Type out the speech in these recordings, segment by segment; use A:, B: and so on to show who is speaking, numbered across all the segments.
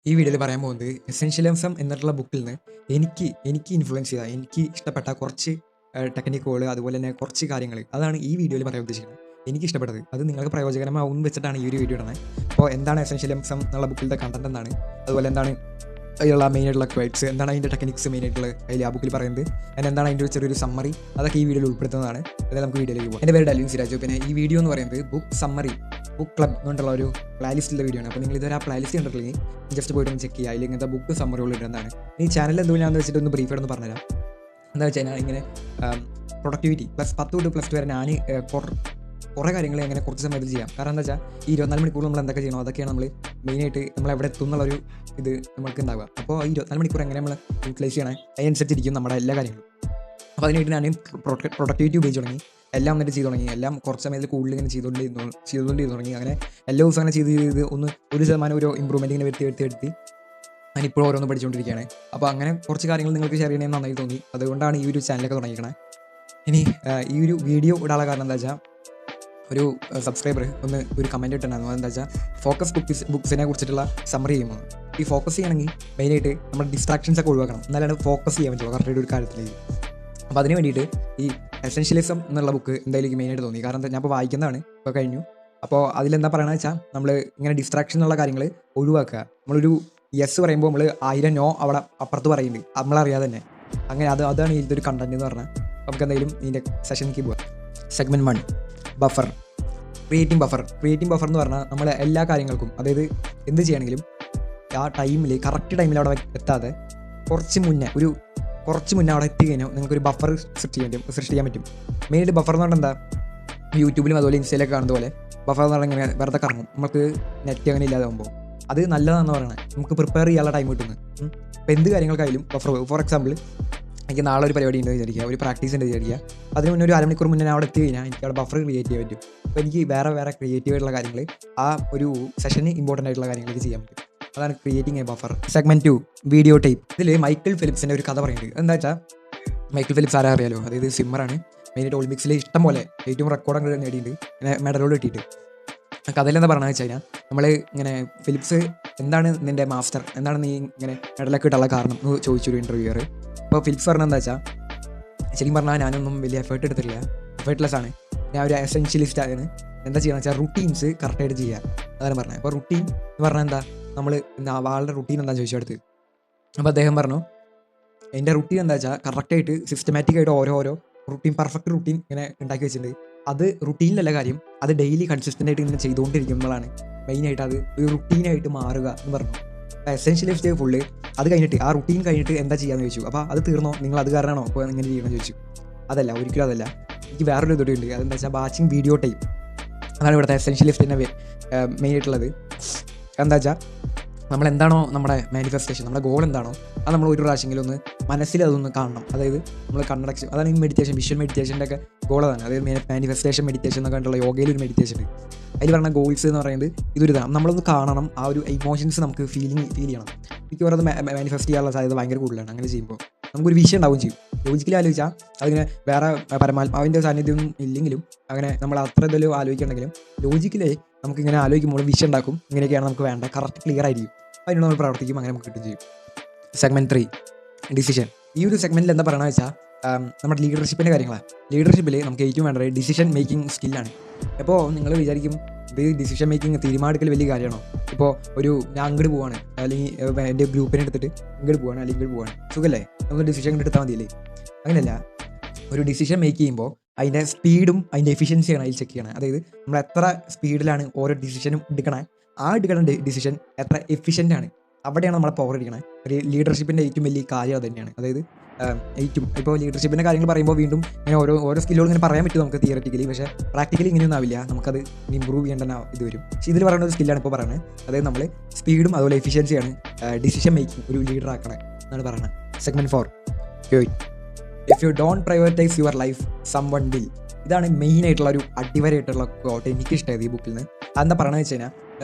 A: ഈ വീഡിയോയിൽ പറയാൻ പോകുന്നത് എസെൻഷ്യലിസം എന്നുള്ള ബുക്കിൽ നിന്ന് എനിക്ക് ഇൻഫ്ലുവൻസ് ചെയ്ത എനിക്ക് ഇഷ്ടപ്പെട്ട കുറച്ച് ടെക്നിക്കുകൾ അതുപോലെ തന്നെ കുറച്ച് കാര്യങ്ങൾ അതാണ് ഈ വീഡിയോയിൽ പറയാൻ ഉദ്ദേശിക്കുന്നത്. എനിക്ക് ഇഷ്ടപ്പെട്ടത് അത് നിങ്ങൾക്ക് പ്രയോജനമാവും വെച്ചിട്ടാണ് ഈ ഒരു വീഡിയോ ഇടുന്നത്. അപ്പോൾ എന്താണ് എസെൻഷ്യലിസം എന്നുള്ള ബുക്കിലത്തെ കണ്ടന്റ് എന്താണ്, അതുപോലെ എന്താണ് അതിലുള്ള മെയിനായിട്ടുള്ള ക്വൈറ്റ്സ്, എന്താണ് അതിൻ്റെ ടെക്നിക്സ് മെയിനായിട്ടുള്ള അതിൽ ആ ബുക്കിൽ പറയുന്നത്, അതിന് എന്താണ് അതിൻ്റെ ഒരു ചെറിയൊരു സമ്മറി, അതൊക്കെ ഈ വീഡിയോയിൽ ഉൾപ്പെടുത്തുന്നതാണ്. അതായത് നമുക്ക് വീഡിയോയിലേക്ക് പോകാം. എൻ്റെ പേര് ഡൽവിൻ സിരാജു. പിന്നെ ഈ വീഡിയോ എന്ന് പറയുന്നത് ബുക്ക് സമ്മറി ബുക്ക് ക്ലബ് എന്നുള്ള ഒരു പ്ലേലിസ്റ്റിലെ വീഡിയോ ആണ്. അപ്പോൾ നിങ്ങൾ ഇതൊരു ആ പ്ലേലിസ്റ്റ് കണ്ടിട്ടില്ലെങ്കിൽ ജസ്റ്റ് പോയിട്ട് ഒന്ന് ചെക്ക് ചെയ്യുക. അതിൽ ഇങ്ങനത്തെ ബുക്ക് സമ്മറികൾ ഇടുന്നതാണ്. ഈ ചാനൽ എന്തുകൊണ്ടാണെന്ന് വെച്ചിട്ട് ഒന്ന് ബ്രീഫായിട്ടൊന്ന് പറഞ്ഞുതരാം. എന്താ വെച്ച് കഴിഞ്ഞാൽ ഇങ്ങനെ പ്രൊഡക്ടിവിറ്റി +10 തൊട്ട് +2 വരെ ഞാൻ കുറേ കാര്യങ്ങൾ എങ്ങനെ കുറച്ച് സമയത്തിൽ ചെയ്യാം. കാരണം എന്താ വെച്ചാൽ ഈ 24 മണിക്കൂർ നമ്മൾ എന്തൊക്കെ ചെയ്യണോ അതൊക്കെയാണ് നമ്മൾ മെയിനായിട്ട് നമ്മൾ എവിടെ എത്തും എന്നുള്ളൊരു ഇത് നമുക്ക് ഉണ്ടാവുക. അപ്പോൾ ഈ 24 മണിക്കൂർ എങ്ങനെ നമ്മൾ യൂട്ടിലൈസ് ചെയ്യണേ അതിനനുസരിച്ചിരിക്കും നമ്മുടെ എല്ലാ കാര്യങ്ങളും. അപ്പോൾ അതിനായിട്ട് ഞാൻ പ്രൊഡക്ടിവിറ്റി ഉപയോഗിച്ച് തുടങ്ങി, എല്ലാം വന്നിട്ട് ചെയ്ത് തുടങ്ങി, എല്ലാം കുറച്ച് സമയത്തിൽ കൂടുതൽ ഇങ്ങനെ ചെയ്തുകൊണ്ട് തുടങ്ങി. അങ്ങനെ എല്ലാ ദിവസവും അങ്ങനെ ചെയ്ത് 1% ഒരു ഇമ്പ്രൂവ്മെൻറ്റ് ഇങ്ങനെ വരുത്തി ഞാനിപ്പോഴും ഓരോന്ന് പഠിച്ചുകൊണ്ടിരിക്കുകയാണ്. അപ്പോൾ അങ്ങനെ കുറച്ച് കാര്യങ്ങൾ നിങ്ങൾക്ക് ഷെയർ ചെയ്യണമെന്ന് നന്നായി തോന്നി. അതുകൊണ്ടാണ് ഈ ഒരു ചാനലൊക്കെ തുടങ്ങിയിരിക്കണേ. ഇനി ഈ ഒരു വീഡിയോ ഇടാനുള്ള കാരണം എന്താ വെച്ചാൽ ഒരു സബ്സ്ക്രൈബർ ഒരു കമൻറ്റ് ഇട്ടുണ്ടായിരുന്നു. അതെന്താ വെച്ചാൽ ഫോക്കസ് ബുക്സിനെ കുറിച്ചിട്ടുള്ള സമ്മറി ചെയ്യുമ്പോൾ ഈ ഫോക്കസ് ചെയ്യണമെങ്കിൽ മെയിനായിട്ട് നമ്മുടെ ഡിസ്ട്രാക്ഷൻസ് ഒക്കെ ഒഴിവാക്കണം, എന്നാലാണ് ഫോക്കസ് ചെയ്യാൻ പറ്റുള്ളൂ കറക്റ്റായിട്ട് ഒരു കാര്യത്തിലേക്ക്. അപ്പോൾ അതിന് വേണ്ടിയിട്ട് ഈ എസെൻഷ്യലിസം എന്നുള്ള ബുക്ക് എന്തായാലും മെയിനായിട്ട് തോന്നി. കാരണം ഞാൻ ഇപ്പോൾ വായിക്കുന്നതാണ്, ഇപ്പോൾ കഴിഞ്ഞു. അപ്പോൾ അതിലെന്താ പറയണമെന്ന് വെച്ചാൽ നമ്മൾ ഇങ്ങനെ ഡിസ്ട്രാക്ഷൻ എന്നുള്ള കാര്യങ്ങൾ ഒഴിവാക്കുക. നമ്മളൊരു യെസ് പറയുമ്പോൾ നമ്മൾ 1000 നോ അവിടെ അപ്പുറത്ത് പറയുന്നുണ്ട് നമ്മളറിയാതെ തന്നെ. അങ്ങനെ അതാണ് ഇതിൻ്റെ ഒരു കണ്ടന്റ് എന്ന് പറഞ്ഞാൽ. നമുക്ക് എന്തായാലും ഇതിൻ്റെ സെഷനിലേക്ക് പോകാം. Segment 1 buffer. ക്രിയേറ്റിംഗ് ബഫർ എന്ന് പറഞ്ഞാൽ നമ്മൾ എല്ലാ കാര്യങ്ങൾക്കും, അതായത് എന്ത് ചെയ്യണമെങ്കിലും ആ ടൈമിൽ കറക്റ്റ് ടൈമിൽ അവിടെ എത്താതെ കുറച്ച് മുന്നേ അവിടെ എത്തിക്കഴിഞ്ഞാൽ നിങ്ങൾക്കൊരു ബഫർ സൃഷ്ടിക്കാൻ പറ്റും. മെയിനായിട്ട് ബഫർ എന്ന് പറഞ്ഞാൽ എന്താ, യൂട്യൂബിലും അതുപോലെ ഇൻസ്റ്റയിലൊക്കെ കാണുന്ന പോലെ ബഫർ എന്ന് പറഞ്ഞാൽ ഇങ്ങനെ വെറുതെ കറങ്ങും, നമുക്ക് നെറ്റ് അങ്ങനെ ഇല്ലാതാകുമ്പോൾ. അത് നല്ലതാണെന്ന് പറയുന്നത്, നമുക്ക് പ്രിപ്പയർ ചെയ്യാനുള്ള ടൈം കിട്ടുന്നത്. ഇപ്പോൾ എന്ത് കാര്യങ്ങൾക്കായാലും ബഫർ. ഫോർ എക്സാമ്പിൾ, എനിക്ക് നാളെ ഒരു പരിപാടി ഉണ്ട് വിചാരിക്കുക, ഒരു പ്രാക്ടീസ് ഉണ്ട് വിചാരിക്കുക. അതിന് മുന്നേ ഒരു അരമണിക്കൂർ മുന്നേ അവിടെ എത്തി കഴിഞ്ഞാൽ എനിക്ക് അവിടെ ബഫർ ക്രിയേറ്റ് ചെയ്യാൻ പറ്റും. അപ്പോൾ എനിക്ക് വേറെ ക്രിയേറ്റീവ് ആയിട്ടുള്ള കാര്യങ്ങൾ ആ ഒരു സെഷന് ഇമ്പോർട്ടൻ്റ് ആയിട്ടുള്ള കാര്യങ്ങൾക്ക് ചെയ്യാൻ പറ്റും. അതാണ് creating A buffer. Segment 2 video type. ഇതിൽ മൈക്കിൾ ഫിലിപ്സിൻ്റെ ഒരു കഥ പറയുന്നുണ്ട്. എന്താ വെച്ചാൽ മൈക്കിൾ ഫിലിപ്സ് ആരാ അറിയാലോ, അതായത് സ്വിമ്മറാണ്. മെയിനായിട്ട് ഒളിമ്പിക്സിൽ ഇഷ്ടം പോലെ ഏറ്റവും റെക്കോർഡൊക്കെ നേടിയിട്ടുണ്ട്, പിന്നെ മെഡലോട് കിട്ടിയിട്ട്. കഥയിൽ എന്താ പറയുന്നത് വെച്ച് കഴിഞ്ഞാൽ നമ്മൾ ഇങ്ങനെ ഫിലിപ്സ് എന്താണ് നിൻ്റെ മാസ്റ്റർ, എന്താണ് നീ ഇങ്ങനെ മെഡലൊക്കെ കിട്ടാനുള്ള കാരണം എന്ന് ചോദിച്ചൊരു ഇൻ്റർവ്യൂവർ. അപ്പോൾ ഫിലിപ്സ് പറഞ്ഞത് എന്താ വെച്ചാൽ, ശരിക്കും പറഞ്ഞാൽ ഞാനൊന്നും വലിയ എഫേർട്ട് എടുത്തിട്ടില്ല, എഫേർട്ട്ലെസ് ആണ്, ഞാൻ ഒരു എസെൻഷ്യലിസ്റ്റ് ആണ്. എന്താ ചെയ്യണമെന്ന് വെച്ചാൽ റുട്ടീൻസ് കറക്റ്റായിട്ട് ചെയ്യുക, അതാണ് പറഞ്ഞത്. അപ്പോൾ റുട്ടീൻ എന്ന് പറഞ്ഞാൽ എന്താ, നമ്മൾ ആളുടെ റുട്ടീൻ എന്താണെന്ന് ചോദിച്ചു അടുത്ത്. അപ്പോൾ അദ്ദേഹം പറഞ്ഞു എൻ്റെ റുട്ടീൻ എന്താ വെച്ചാൽ കറക്റ്റായിട്ട് സിസ്റ്റമാറ്റിക്കായിട്ട് ഓരോ റുട്ടീൻ, പെർഫെക്റ്റ് റുട്ടീൻ ഇങ്ങനെ ഉണ്ടാക്കി വെച്ചിട്ടുണ്ട്. അത് റുട്ടീനിലല്ല കാര്യം, അത് ഡെയിലി കൺസിസ്റ്റൻ്റായിട്ട് ഇങ്ങനെ ചെയ്തുകൊണ്ടിരിക്കുമ്പോഴാണ് മെയിനായിട്ട് അത് ഒരു റുട്ടീനായിട്ട് മാറുക എന്ന് പറഞ്ഞു. അപ്പോൾ എസെൻഷ്യലിസ്റ്റ് ഫുള്ള് അത് കഴിഞ്ഞിട്ട് ആ റുട്ടീൻ കഴിഞ്ഞിട്ട് എന്താ ചെയ്യാമെന്ന് ചോദിച്ചു. അപ്പോൾ അത് തീർന്നോ, നിങ്ങൾ അത് കാരണമാണോ അപ്പോൾ ഇങ്ങനെ ചെയ്യണമെന്ന് ചോദിച്ചു. അതല്ല, ഒരിക്കലും അതല്ല. എനിക്ക് വേറൊരു ഇതോടെ ഉണ്ട്, അതെന്താ വെച്ചാൽ വാച്ചിങ് വീഡിയോ ടൈം. അതാണ് ഇവിടുത്തെ എസെൻഷ്യലിസ്റ്റിൻ്റെ മെയിനായിട്ടുള്ളത്. എന്താ വെച്ചാൽ നമ്മളെന്താണോ നമ്മുടെ മാനിഫെസ്റ്റേഷൻ, നമ്മുടെ ഗോൾ എന്താണോ അത് നമ്മൾ ഒരു പ്രാവശ്യമെങ്കിലും ഒന്ന് മനസ്സിൽ അതൊന്ന് കാണണം. അതായത് നമ്മൾ കണ്ണടച്ച്, അതാണ് ഈ മെഡിറ്റേഷൻ, വിഷ്വൽ മെഡിറ്റേഷൻ്റെ ഒക്കെ ഗോൾ അതാണ്. അതായത് മാനിഫെസ്റ്റേഷൻ മെഡിറ്റേഷൻ എന്നൊക്കെ കണ്ടുള്ള യോഗയിലൊരു മെഡിറ്റേഷൻ ഉണ്ട്. അതിൽ പറഞ്ഞ ഗോൾസ് എന്ന് പറയുന്നത് ഇതൊരിതാണ്, നമ്മളൊന്ന് കാണണം, ആ ഒരു ഇമോഷൻസ് നമുക്ക് ഫീൽ ചെയ്യണം. എനിക്ക് പറയുന്നത് മാനിഫെസ്റ്റ് ചെയ്യാനുള്ള സാധ്യത ഭയങ്കര കൂടുതലാണ്. അങ്ങനെ ചെയ്യുമ്പോൾ നമുക്കൊരു വിഷയം ഉണ്ടാവുകയും ചെയ്യും. ലോജിക്കലി ആലോചിച്ചാൽ അതിങ്ങനെ വേറെ പരമാത്മാവിൻ്റെ സാന്നിധ്യമൊന്നും ഇല്ലെങ്കിലും അങ്ങനെ നമ്മൾ അത്ര ഇതിലും ആലോചിക്കണമെങ്കിലും ലോജിക്കലി നമുക്കിങ്ങനെ ആലോചിക്കുമ്പോൾ വിഷയം ഉണ്ടാക്കും, ഇങ്ങനെയൊക്കെയാണ് നമുക്ക് വേണ്ട, കറക്റ്റ് ക്ലിയർ ആയിരിക്കും. അതിനോട് നമ്മൾ പ്രവർത്തിക്കും, അങ്ങനെ നമുക്ക് കിട്ടും ചെയ്യും. Segment 3 decision. ഈ ഒരു സെഗ്മെൻറ്റിൽ എന്താ പറയണമെന്ന് വെച്ചാൽ നമ്മുടെ ലീഡർഷിപ്പിൻ്റെ കാര്യങ്ങളാണ്. ലീഡർഷിപ്പിൽ നമുക്ക് ഏറ്റവും വേണ്ടത് ഡിസിഷൻ മേക്കിംഗ് സ്കില്ലാണ്. അപ്പോൾ നിങ്ങൾ വിചാരിക്കും ഇത് ഡിസിഷൻ മേക്കിംഗ് തീരുമാനമെടുക്കൽ വലിയ കാര്യമാണോ? ഇപ്പോൾ ഞാൻ അങ്ങോട്ട് പോവാണ്, അല്ലെങ്കിൽ എൻ്റെ ഗ്രൂപ്പിനെ എടുത്തിട്ട് ഇങ്ങോട്ട് പോവാണ് അല്ലെങ്കിൽ ഇങ്ങോട്ട് പോവാണ്, സുഖമല്ലേ, നമുക്ക് ഡിസിഷൻ എടുത്താൽ മതിയല്ലേ? അങ്ങനെയല്ല, ഒരു ഡിസിഷൻ മേക്ക് ചെയ്യുമ്പോൾ അതിൻ്റെ സ്പീഡും അതിൻ്റെ എഫിഷ്യൻസിയാണ് അതിൽ ചെക്ക് ചെയ്യണം. അതായത് നമ്മൾ എത്ര സ്പീഡിലാണ് ഓരോ ഡിസിഷനും എടുക്കണേ, ആ എടുക്കുന്ന ഡിസിഷൻ എത്ര എഫിഷ്യൻ്റ് ആണ്, അവിടെയാണ് നമ്മളെ പവർ ഇരിക്കണേ. ഒരു ലീഡർഷിപ്പിൻ്റെ ഏറ്റവും വലിയ കാര്യം അത് തന്നെയാണ്. അതായത് ഇപ്പോൾ ലീഡർഷിപ്പിൻ്റെ കാര്യങ്ങൾ പറയുമ്പോൾ വീണ്ടും ഇങ്ങനെ ഓരോ സ്കില്ലുകൾ ഇങ്ങനെ പറയാൻ പറ്റും നമുക്ക് തിയററ്റിക്കലി, പക്ഷേ പ്രാക്ടിക്കലി ഇങ്ങനെയൊന്നും ആവില്ല, നമുക്കത് ഇമ്പ്രൂവ് ചെയ്യേണ്ട ഇത് വരും. പക്ഷേ ഇതിൽ പറയുന്ന ഒരു സ്കില്ലാണ് ഇപ്പോൾ പറയുന്നത്. അതായത് നമ്മൾ സ്പീഡും അതുപോലെ എഫിഷ്യൻസിയാണ് ഡിസിഷൻ മേക്കിംഗ് ഒരു ലീഡർ ആക്കണേ എന്നാണ് പറയുന്നത്. Segment 4 if you don't prioritise your life someone will. ഇതാണ് മെയിൻ ആയിട്ടുള്ള ഒരു അടിവരായിട്ടുള്ള കോട്ട് എനിക്കിഷ്ടമായത് ഈ ബുക്കിൽ നിന്ന്. അതെന്താ പറയണമെന്ന് വെച്ച് കഴിഞ്ഞാൽ,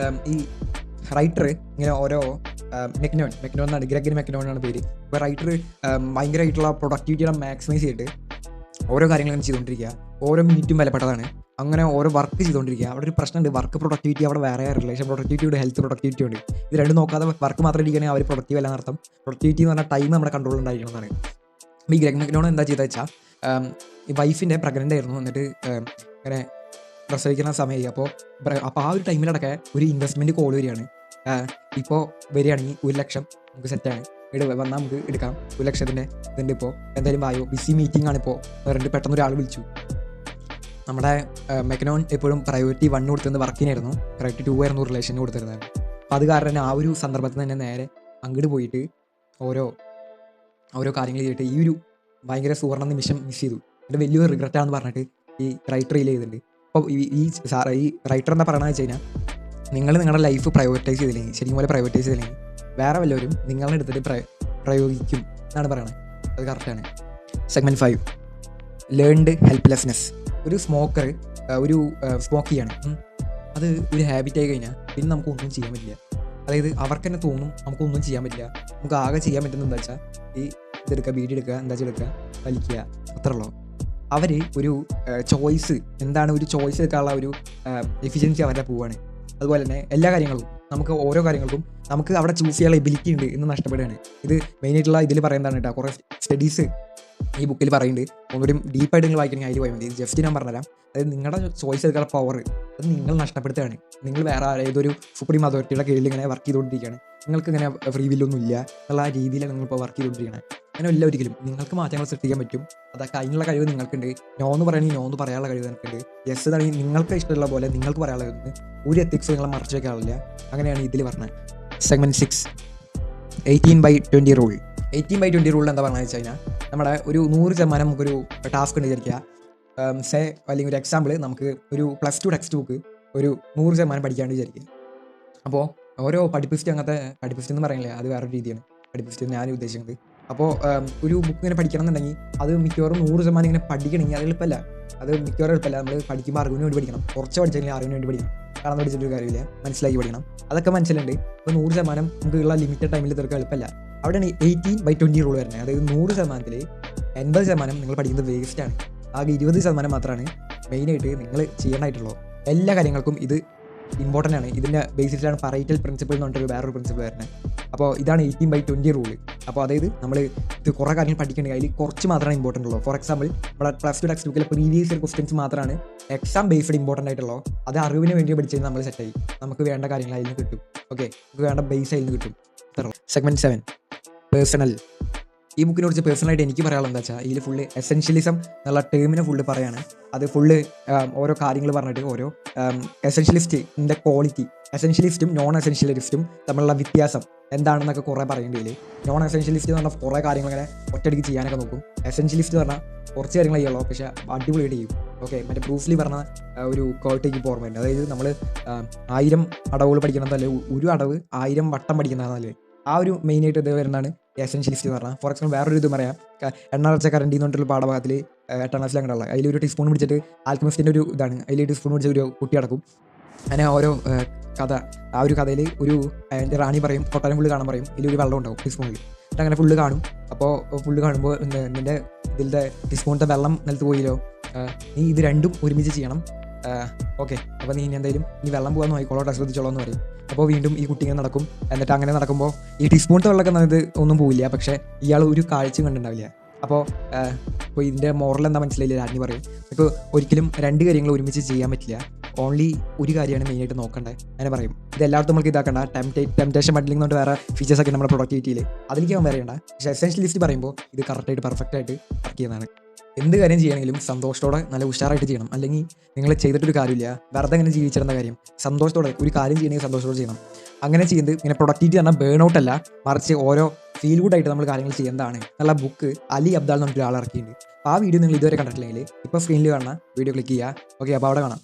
A: ഈ റൈറ്റർ ഇങ്ങനെ ഓരോ മെക്നോൻ എന്നാണ്, ഗ്രെഗറി മെക്നോൻ എന്നാണ് പേര്. ഇപ്പോൾ റൈറ്റർ ഭയങ്കരമായിട്ടുള്ള പ്രൊഡക്ടിവിറ്റിയുടെ മാക്സിമൈസ് ചെയ്തിട്ട് ഓരോ കാര്യങ്ങളും ചെയ്തുകൊണ്ടിരിക്കുക, ഓരോ മിനിറ്റും വിലപ്പെട്ടതാണ്. അങ്ങനെ ഓരോ വർക്ക് ചെയ്തുകൊണ്ടിരിക്കുക. അവിടെ ഒരു പ്രശ്നമുണ്ട്. വർക്ക് പ്രൊഡക്ടിവിറ്റി അവിടെ വേറെ, റിലേഷൻ പ്രൊഡക്ടിവിറ്റി ഉണ്ട്, ഹെൽത്ത് പ്രൊഡക്ടിവിറ്റി ഉണ്ട്. ഇത് രണ്ടും നോക്കാതെ വർക്ക് മാത്രം ഇരിക്കുകയാണെങ്കിൽ അവർ പ്രൊഡക്റ്റീവ് അല്ല എന്നർത്ഥം. പ്രൊഡക്ടിവിറ്റി എന്ന് പറഞ്ഞാൽ ടൈം നമ്മുടെ കൺട്രോൾ ഉണ്ടായിരിക്കണമെന്നാണ്. അപ്പോൾ ഈ ഗ്രെഗ് മെക്ഡോണൽ എന്താ ചെയ്തത് വെച്ചാൽ, ഈ വൈഫിൻ്റെ പ്രഗ്നൻ്റ് ആയിരുന്നു. എന്നിട്ട് ഇങ്ങനെ പ്രസവിക്കുന്ന സമയമായി. അപ്പോൾ ആ ഒരു ടൈമിലടക്കെ ഒരു ഇൻവെസ്റ്റ്മെൻറ്റ് കോൾ വരികയാണ്. ഇപ്പോൾ വരികയാണെങ്കിൽ 1,00,000 നമുക്ക് സെറ്റാണ്, വന്നാൽ നമുക്ക് എടുക്കാം, 1,00,000 ഇതുണ്ട്. ഇപ്പോൾ എന്തായാലും വായോ, ബിസി മീറ്റിംഗ് ആണ് ഇപ്പോൾ പറഞ്ഞിട്ട് പെട്ടെന്ന് ഒരാൾ വിളിച്ചു. നമ്മുടെ മെക്ഡോൺ എപ്പോഴും പ്രയോറിറ്റി 1 കൊടുത്തിരുന്നത് വർക്കിനായിരുന്നു, പ്രയോറിറ്റി 2 ആയിരുന്നു റിലേഷന് കൊടുത്തിരുന്നത്. അപ്പോൾ അത് കാരണം തന്നെ ആ ഒരു സന്ദർഭത്തിൽ തന്നെ നേരെ അങ്ങോട്ട് പോയിട്ട് ഓരോ കാര്യങ്ങൾ ചെയ്തിട്ട് ഈ ഒരു ഭയങ്കര സുവർണ്ണ നിമിഷം മിസ് ചെയ്തു. എന്നിട്ട് വലിയൊരു റിഗ്രറ്റാണെന്ന് പറഞ്ഞിട്ട് ഈ റൈറ്റർ റീൽ ചെയ്തിട്ടുണ്ട്. അപ്പോൾ ഈ റൈറ്റർ എന്താ പറയണമെന്ന് വെച്ച് കഴിഞ്ഞാൽ, നിങ്ങൾ നിങ്ങളുടെ ലൈഫ് പ്രയോറിറ്റൈസ് ചെയ്തില്ലെങ്കിൽ, ശരിക്കും പോലെ പ്രയോറിറ്റൈസ് ചെയ്തില്ലെങ്കിൽ വേറെ വല്ലവരും നിങ്ങളെ എടുത്തിട്ട് പ്രയോഗിക്കും എന്നാണ് പറയണത്. അത് കറക്റ്റാണ്. Segment 5, learned helplessness. ഒരു സ്മോക്കർ സ്മോക്ക് ചെയ്യാണ്, അത് ഒരു ഹാബിറ്റ് ആയി കഴിഞ്ഞാൽ പിന്നെ നമുക്കൊന്നും ചെയ്യാൻ പറ്റില്ല. അതായത് അവർക്ക് തന്നെ തോന്നും നമുക്കൊന്നും ചെയ്യാൻ പറ്റില്ല. നമുക്ക് ആകെ ചെയ്യാൻ പറ്റുന്നത് എന്താ വെച്ചാൽ ഇതെടുക്കുക, ബീഡി എടുക്കുക, എന്താ എടുക്കുക, വലിക്കുക, അത്ര ഉള്ളൂ. അവർ ഒരു ചോയ്സ് എന്താണ്, ഒരു ചോയ്സ് എടുക്കാനുള്ള ഒരു എഫിഷ്യൻസി അവരുടെ പോവാണ്. അതുപോലെ തന്നെ എല്ലാ കാര്യങ്ങളും നമുക്ക് ഓരോ കാര്യങ്ങൾക്കും നമുക്ക് അവിടെ ചൂസ് ചെയ്യാനുള്ള എബിലിറ്റി ഉണ്ട് എന്ന് നഷ്ടപ്പെടുകയാണ്. ഇത് മെയിനായിട്ടുള്ള ഇതിൽ പറയുന്നതാണ് കേട്ടോ. കുറേ സ്റ്റഡീസ് ഈ ബുക്കിൽ പറയുന്നുണ്ട്. ഒന്നുകൂടി ഡീപ്പായിട്ട് നിങ്ങൾ വായിക്കണമെങ്കിൽ അതിൽ പോയാൽ മതി. ഇത് ജസ്റ്റ് ഞാൻ പറഞ്ഞുതരാം. അതായത് നിങ്ങളുടെ ചോയ്സ് എടുക്കാനുള്ള പവർ അത് നിങ്ങൾ നഷ്ടപ്പെടുത്തുകയാണ്. നിങ്ങൾ വേറെ ഏതൊരു സുപ്രീം അതോറിറ്റിയുടെ കീഴിൽ ഇങ്ങനെ വർക്ക് ചെയ്തുകൊണ്ടിരിക്കുകയാണ്. നിങ്ങൾക്ക് ഇങ്ങനെ ഫ്രീ വില്ലൊന്നും ഇല്ല എന്നുള്ള ആ രീതിയിലാണ് നിങ്ങളിപ്പോൾ വർക്ക് ചെയ്തുകൊണ്ടിരിക്കുകയാണ്. അങ്ങനെ എല്ലാ ഒരിക്കലും നിങ്ങൾക്ക് മാറ്റങ്ങൾ സൃഷ്ടിക്കാൻ പറ്റും. അതൊക്കെ അതിനുള്ള കഴിവ് നിങ്ങൾക്കുണ്ട്. നോ എന്ന് പറയണമെങ്കിൽ നോ എന്ന് പറയാനുള്ള കഴിവ് നിങ്ങൾക്കുണ്ട്. യെസ് എന്നാണെങ്കിൽ നിങ്ങൾക്ക് ഇഷ്ടമുള്ള പോലെ നിങ്ങൾക്ക് പറയാനുള്ള കഴിവ്. ഒരു എത്തിക്സ് നിങ്ങളെ മറച്ചു വയ്ക്കാറില്ല. അങ്ങനെയാണ് ഇതിൽ പറഞ്ഞത്. Segment 6, 18/20 rule. 18/20 റൂളിൽ എന്താ പറഞ്ഞതെന്ന് വെച്ച് കഴിഞ്ഞാൽ, നമ്മുടെ ഒരു 100% നമുക്കൊരു ടാസ്ക് ഉണ്ട് വിചാരിക്കുക. അല്ലെങ്കിൽ ഒരു എക്സാമ്പിൾ, നമുക്ക് ഒരു +2 ടെക്സ്റ്റ് ബുക്ക് ഒരു 100% പഠിക്കാണ്ട് വിചാരിക്കുക. അപ്പോൾ ഓരോ പഠിപ്പിസ്റ്റ് എന്ന് പറയുന്നില്ല, അത് വേറൊരു രീതിയാണ് പഠിപ്പിസ്റ്റ് ഞാൻ ഉദ്ദേശിക്കുന്നത്. അപ്പോൾ ഒരു ബുക്ക് ഇങ്ങനെ പഠിക്കണം എന്നുണ്ടെങ്കിൽ അത് മിക്കവാറും 100% ഇങ്ങനെ പഠിക്കണമെങ്കിൽ അത് എളുപ്പമല്ല. നമ്മൾ പഠിക്കുമ്പോൾ അറിവിന് വേണ്ടി പഠിക്കണം. കുറച്ച് പഠിച്ചെങ്കിൽ അറിവിന് വേണ്ടി പഠിക്കണം. കാരണം പഠിച്ചിട്ടൊരു കാര്യമില്ല, മനസ്സിലാക്കി പഠിക്കണം. അതൊക്കെ മനസ്സിലുണ്ട്. അപ്പോൾ 100% നമുക്കുള്ള ലിമിറ്റഡ് ടൈമിൽ തീർക്കാൻ എളുപ്പമല്ല. അവിടെയാണ് 18/20 റൂൾ വരുന്നത്. അതായത് 100%-ൽ 80% നിങ്ങൾ പഠിക്കുന്നത് വേസ്റ്റാണ്. ആകെ 20% മാത്രമാണ് മെയിനായിട്ട് നിങ്ങൾ ചെയ്യേണ്ടതായിട്ടുള്ളൂ. എല്ലാ കാര്യങ്ങൾക്കും ഇത് ഇമ്പോർട്ടൻ്റ് ആണ്. ഇതിൻ്റെ ബേസിസിലാണ് പറൈറ്റൽ പ്രിൻസിപ്പിൾ എന്ന് പറഞ്ഞിട്ടൊരു വേറൊരു പ്രിൻസിപ്പിൾ വരുന്നത്. അപ്പോൾ ഇതാണ് 18/20 റൂൾ. അപ്പോൾ അതായത് നമ്മൾ ഇത് കുറേ കാര്യങ്ങൾ പഠിക്കണമെങ്കിൽ അതിൽ കുറച്ച് മാത്രമാണ് ഇമ്പോർട്ടൻ്റ് ഉള്ളൂ. ഫോർ എക്സാമ്പിൾ, നമ്മുടെ +2 ടെക്സ്റ്റ് ബുക്കിലെ പ്രീവിയസ് ഇയർ ക്വസ്റ്റ്യൻസ് മാത്രമാണ് എക്സാം ബേസ്ഡ് ഇമ്പോർട്ടൻ്റ് ആയിട്ടുള്ളൂ. അത് അറിവിന് വേണ്ടി പഠിച്ചു നമ്മൾ സെറ്റായി. നമുക്ക് വേണ്ട കാര്യങ്ങൾ അതിൽ നിന്ന് കിട്ടും. ഓക്കെ, നമുക്ക് വേണ്ട ബേസ് അതിൽ നിന്ന് കിട്ടും. Segment 7, personal. ഈ ബുക്കിനെ കുറിച്ച് പേഴ്സണലായിട്ട് എനിക്ക് പറയാനുള്ളത് എന്താ വെച്ചാൽ, ഇതിൽ ഫുള്ള് എസെൻഷ്യലിസം എന്നുള്ള ടേമിനെ ഫുള്ള് പറയാണ്. അത് ഫുള്ള് ഓരോ കാര്യങ്ങൾ പറഞ്ഞിട്ട് ഓരോ എസെൻഷ്യലിസ്റ്റിൻ്റെ ക്വാളിറ്റി, എസെൻഷ്യലിസ്റ്റും നോൺ എസെൻഷ്യലിസ്റ്റും തമ്മിലുള്ള വ്യത്യാസം എന്താണെന്നൊക്കെ കുറേ പറയേണ്ടതിൽ. നോൺ എസെൻഷ്യലിസ്റ്റ് എന്ന് പറഞ്ഞാൽ കുറേ കാര്യങ്ങൾ ഇങ്ങനെ ഒറ്റയടിക്ക് ചെയ്യാനൊക്കെ നോക്കും. എസെൻഷ്യലിസ്റ്റ് എന്ന് പറഞ്ഞാൽ കുറച്ച് കാര്യങ്ങൾ ചെയ്യുള്ളൂ, പക്ഷേ അടിപൊളിയായിട്ട് ചെയ്യും. ഓക്കെ, മറ്റേ ബ്രൂസ്ലി പറഞ്ഞ ഒരു കോൾട്ടേക്ക് ഓർമ്മയുണ്ട്. അതായത് നമ്മൾ 1000 അടവുകൾ പഠിക്കണമെന്നല്ലേ, ഒരു അടവ് 1000 വട്ടം പഠിക്കുന്നതെന്നല്ലേ. ആ ഒരു മെയിനായിട്ട് ഇത് വരുന്നതാണ് എസെൻഷ്യലിസ്റ്റ് എന്ന് പറഞ്ഞാൽ. ഫോർ എക്സാമ്പിൾ വേറൊരു ഇത് പറയാം, എണ്ണറച്ച കരണ്ടി എന്ന് പറഞ്ഞിട്ടുള്ള പാഠഭാഗത്തിൽ 8ാം ക്ലാസ്സിൽ അങ്ങനെയുള്ള അതിലൊരു ടീസ്പൂൺ പിടിച്ചിട്ട് ആൽക്കമിസ്റ്റിൻ്റെ ഒരു ഇതാണ്. അതിൽ ടീസ്പൂൺ പിടിച്ച ഒരു കുട്ടി അടക്കും. അങ്ങനെ ഓരോ കഥ, ആ ഒരു കഥയിൽ ഒരു എൻ്റെ റാണി പറയും, കൊട്ടാരം ഫുള്ള് കാണാൻ പറയും, ഇതിലൊരു വെള്ളം ഉണ്ടാവും ടീസ്പൂണിൽ. എന്നിട്ട് അങ്ങനെ ഫുള്ള് കാണും. അപ്പോൾ ഫുള്ള് കാണുമ്പോൾ നിൻ്റെ ഇതിലത്തെ ടീസ്പൂണിൻ്റെ വെള്ളം നിലത്ത് പോയില്ലോ, നീ ഇത് രണ്ടും ഒരുമിച്ച് ചെയ്യണം. ഓക്കെ, അപ്പോൾ നീ എന്തായാലും നീ വെള്ളം പോകാൻ നോക്കിക്കോളോ, ശ്രദ്ധിച്ചോളൂ എന്ന് പറയും. അപ്പോൾ വീണ്ടും ഈ കുട്ടി ഇങ്ങനെ നടക്കും. എന്നിട്ട് അങ്ങനെ നടക്കുമ്പോൾ ഈ ടീസ്പൂണിൻ്റെ വെള്ളമൊക്കെ നല്ലത് ഒന്നും പോവില്ല, പക്ഷേ ഇയാൾ ഒരു കാഴ്ചയും കണ്ടിട്ടുണ്ടാവില്ല. അപ്പോൾ ഇതിൻ്റെ മോറൽ എന്താ മനസ്സിലായില്ല, രാജ്ഞി പറയും. ഇപ്പോൾ ഒരിക്കലും 2 കാര്യങ്ങൾ ഒരുമിച്ച് ചെയ്യാൻ പറ്റില്ല, ഓൺലി ഒരു കാര്യമാണ് മെയിനായിട്ട് നോക്കേണ്ടത് അങ്ങനെ പറയും. ഇത് എല്ലായിടത്തും നമുക്ക് ഇതാക്കണ്ട. ടെംപ്റ്റേഷൻ ബഡ്ലിംഗ് എന്ന് പറഞ്ഞിട്ട് വേറെ ഫീച്ചേഴ്സ് ഒക്കെ നമ്മുടെ പ്രൊഡക്ടിവിറ്റിയിൽ, അതിലേക്ക് അവൻ വരേണ്ട. പക്ഷേ എസെൻഷ്യലിസ്റ്റ് പറയുമ്പോൾ ഇത് കറക്റ്റായിട്ട് പെർഫെക്റ്റായിട്ട് വർക്ക് ചെയ്യുന്നതാണ്. എന്ത് കാര്യം ചെയ്യണമെങ്കിലും സന്തോഷത്തോടെ നല്ല ഉഷാറായിട്ട് ചെയ്യണം. അല്ലെങ്കിൽ നിങ്ങൾ ചെയ്തിട്ടൊരു കാര്യമില്ല, വെറുതെ അങ്ങനെ ജീവിച്ചിരുന്ന കാര്യം. സന്തോഷത്തോടെ ഒരു കാര്യം ചെയ്യണമെങ്കിൽ സന്തോഷത്തോടെ ചെയ്യണം. അങ്ങനെ ചെയ്യുന്നത് ഇങ്ങനെ പ്രൊഡക്ടിവിറ്റി പറഞ്ഞാൽ ബേൺ ഔട്ട് അല്ല, മറിച്ച് ഓരോ ഫീൽ ഗുഡായിട്ട് നമ്മൾ കാര്യങ്ങൾ ചെയ്യുന്നതാണ് എന്നുള്ള ബുക്ക് അലി അബ്ദാൽ എന്ന് പറഞ്ഞൊരു ആൾ ഇറക്കിയിട്ടുണ്ട്. ആ വീഡിയോ നിങ്ങൾ ഇതുവരെ കണ്ടിട്ടില്ലെങ്കിൽ ഇപ്പോൾ സ്ക്രീനിൽ കാണുന്ന വീഡിയോ ക്ലിക്ക് ചെയ്യുക. ഓക്കെ, അപ്പോൾ അവിടെ കാണാം.